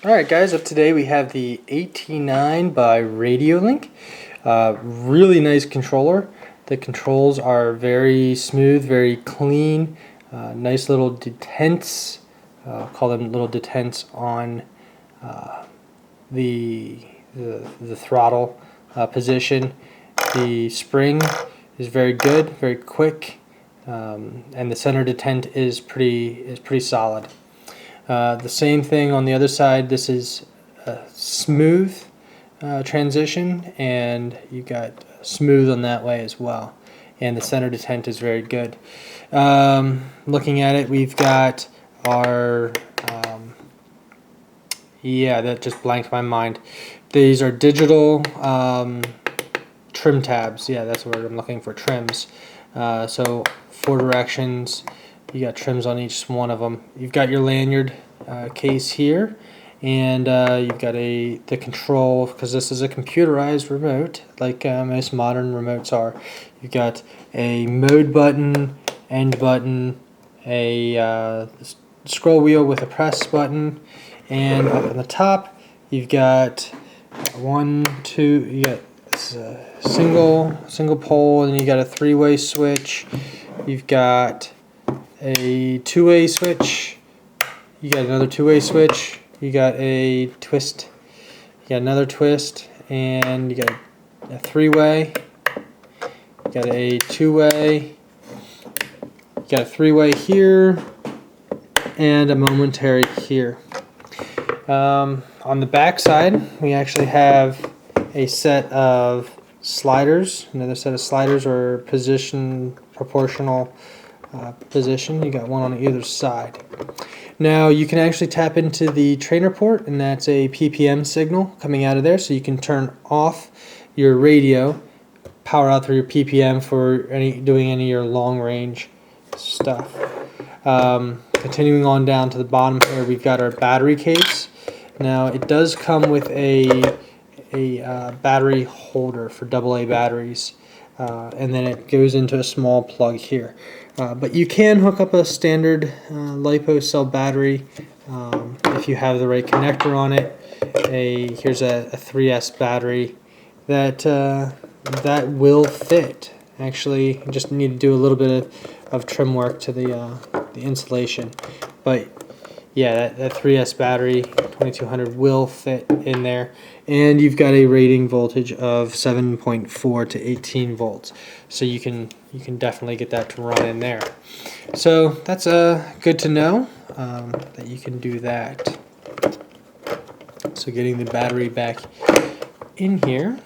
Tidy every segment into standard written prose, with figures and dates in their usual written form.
Alright guys, up today we have the AT9 by RadioLink. Really nice controller. The controls are very smooth, very clean. Nice little detents, call them little detents on the throttle position. The spring is very good, very quick, and the center detent is pretty solid. The same thing on the other side. This is a smooth transition, and you got smooth on that way as well. And the center detent is very good. Looking at it, we've got our yeah, that just blanked my mind. These are digital trim tabs. Yeah, that's the word I'm looking for. Trims. So 4 directions. You got trims on each one of them. You've got your lanyard case here, and you've got the control, because this is a computerized remote, like most modern remotes are. You've got a mode button, end button, a scroll wheel with a press button, and up on the top you've got you got single pole, and you got a 3-way switch. You've got a 2-way switch. You got another 2-way switch. You got a twist. You got another twist, and you got a 3-way. You got a 2-way. You got a 3-way here, and a momentary here. On the back side, we actually have a set of sliders, another set of sliders, or position proportional position. You got one on either side. Now you can actually tap into the trainer port, and that's a PPM signal coming out of there, so you can turn off your radio, power out through your PPM for doing any of your long range stuff. Continuing on down to the bottom here, we've got our battery case. Now it does come with a battery holder for AA batteries, and then it goes into a small plug here. But you can hook up a standard LiPo cell battery if you have the right connector on it. Here's a 3S battery that will fit. Actually, you just need to do a little bit of trim work to the insulation, but yeah, that 3S battery 2200 will fit in there, and you've got a rating voltage of 7.4 to 18 volts, so you can definitely get that to run in there. So that's good to know that you can do that. So getting the battery back in here,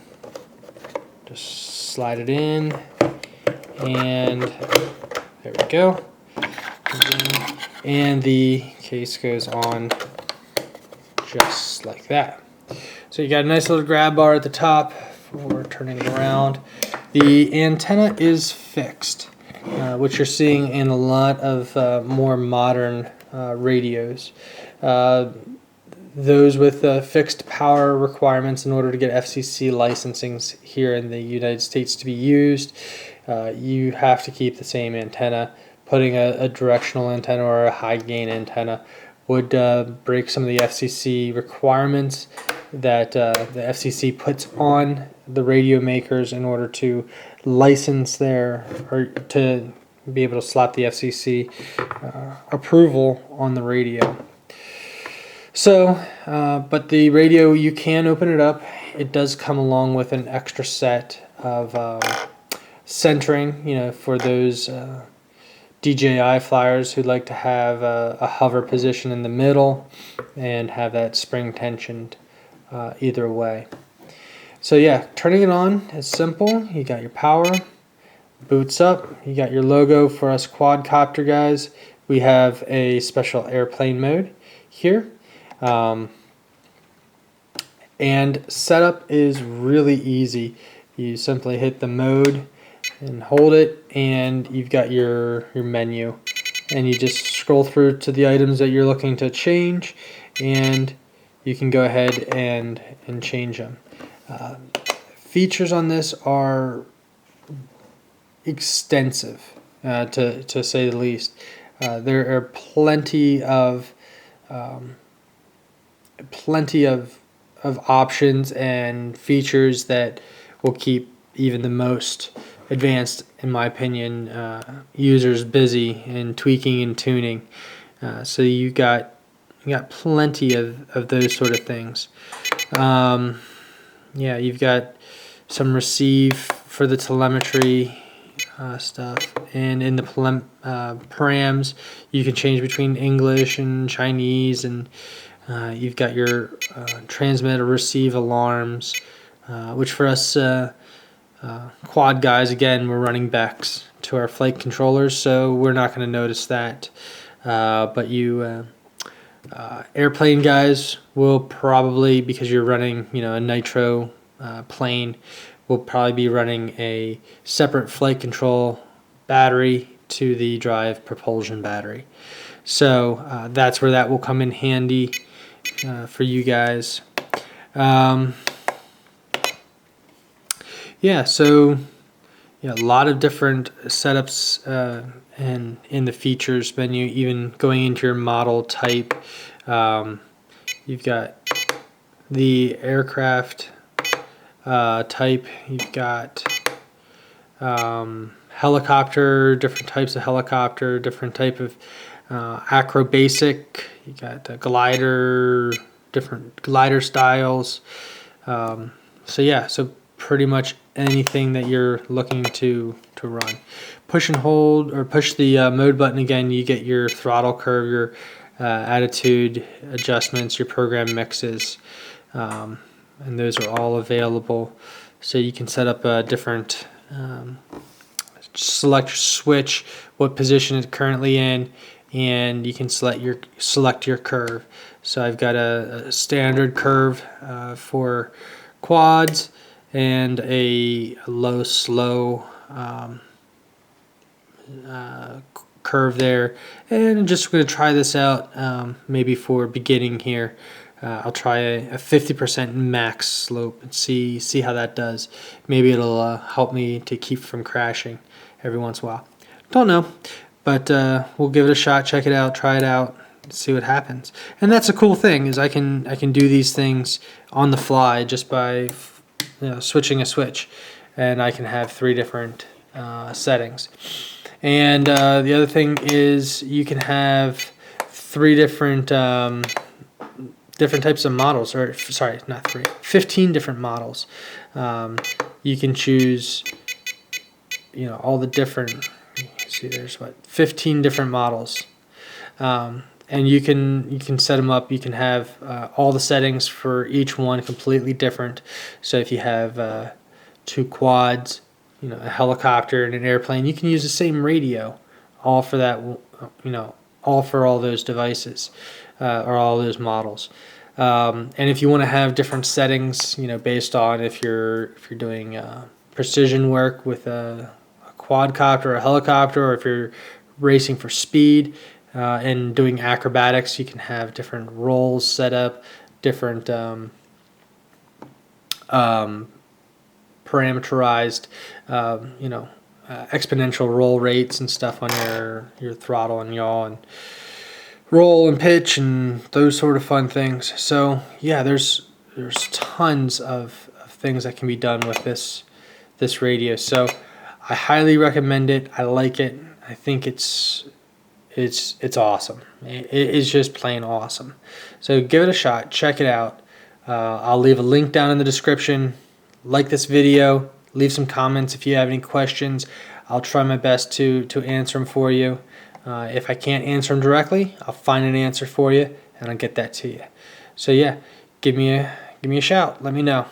just slide it in, and there we go. And the case goes on just like that. So you got a nice little grab bar at the top for turning it around. The antenna is fixed, which you're seeing in a lot of more modern radios. Those with fixed power requirements in order to get FCC licensing here in the United States to be used, you have to keep the same antenna. Putting a directional antenna or a high gain antenna would break some of the FCC requirements that the FCC puts on the radio makers in order to license or to be able to slap the FCC approval on the radio. So, but the radio, you can open it up. It does come along with an extra set of centering, for those DJI flyers who'd like to have a hover position in the middle and have that spring tensioned either way. So yeah, turning it on is simple. You got your power, boots up, you got your logo. For us quadcopter guys, we have a special airplane mode here. And setup is really easy. You simply hit the mode and hold it, and you've got your menu, and you just scroll through to the items that you're looking to change, and you can go ahead and change them. Features on this are extensive, to say the least. There are plenty of plenty of options and features that will keep even the most advanced, in my opinion, users busy and tweaking and tuning. So you got plenty of those sort of things. Yeah, you've got some receive for the telemetry stuff, and in the params you can change between English and Chinese, and you've got your transmit or receive alarms, which for us quad guys, again, we're running backs to our flight controllers, so we're not going to notice that. But you airplane guys will probably, because you're running, a nitro plane, will probably be running a separate flight control battery to the drive propulsion battery. So that's where that will come in handy for you guys. Yeah, so a lot of different setups and in the features menu, even going into your model type. You've got the aircraft type, you've got helicopter, different types of helicopter, different type of acro basic, you got glider, different glider styles. So yeah, so pretty much anything that you're looking to run. Push and hold, or push the mode button again, you get your throttle curve, your attitude adjustments, your program mixes, and those are all available. So you can set up a different select your switch, what position it's currently in, and you can select your curve. So I've got a standard curve for quads and a low slow curve there, and I'm just going to try this out maybe for beginning here. I'll try a 50% max slope and see how that does. Maybe it'll help me to keep from crashing every once in a while. Don't know, but we'll give it a shot, check it out, try it out, see what happens. And that's a cool thing, is I can do these things on the fly just by switching a switch, and I can have 3 different settings. And the other thing is you can have 3 different types of models, or sorry, not 3, 15 different models. You can choose, all the different. See, there's 15 different models, and you can set them up. You can have all the settings for each one completely different. So if you have 2 quads, a helicopter and an airplane, you can use the same radio, all for that, all for all those devices, or all those models. And if you want to have different settings, based on if you're doing precision work with a quadcopter or a helicopter, or if you're racing for speed and doing acrobatics, you can have different rolls set up, different parameterized, exponential roll rates and stuff on your throttle and yaw and roll and pitch and those sort of fun things. So yeah, there's tons of things that can be done with this radio. So I highly recommend it. I like it. I think it's awesome. It is just plain awesome. So give it a shot. Check it out. I'll leave a link down in the description. Like this video. Leave some comments if you have any questions. I'll try my best to answer them for you. If I can't answer them directly, I'll find an answer for you and I'll get that to you. So yeah, give me a shout. Let me know.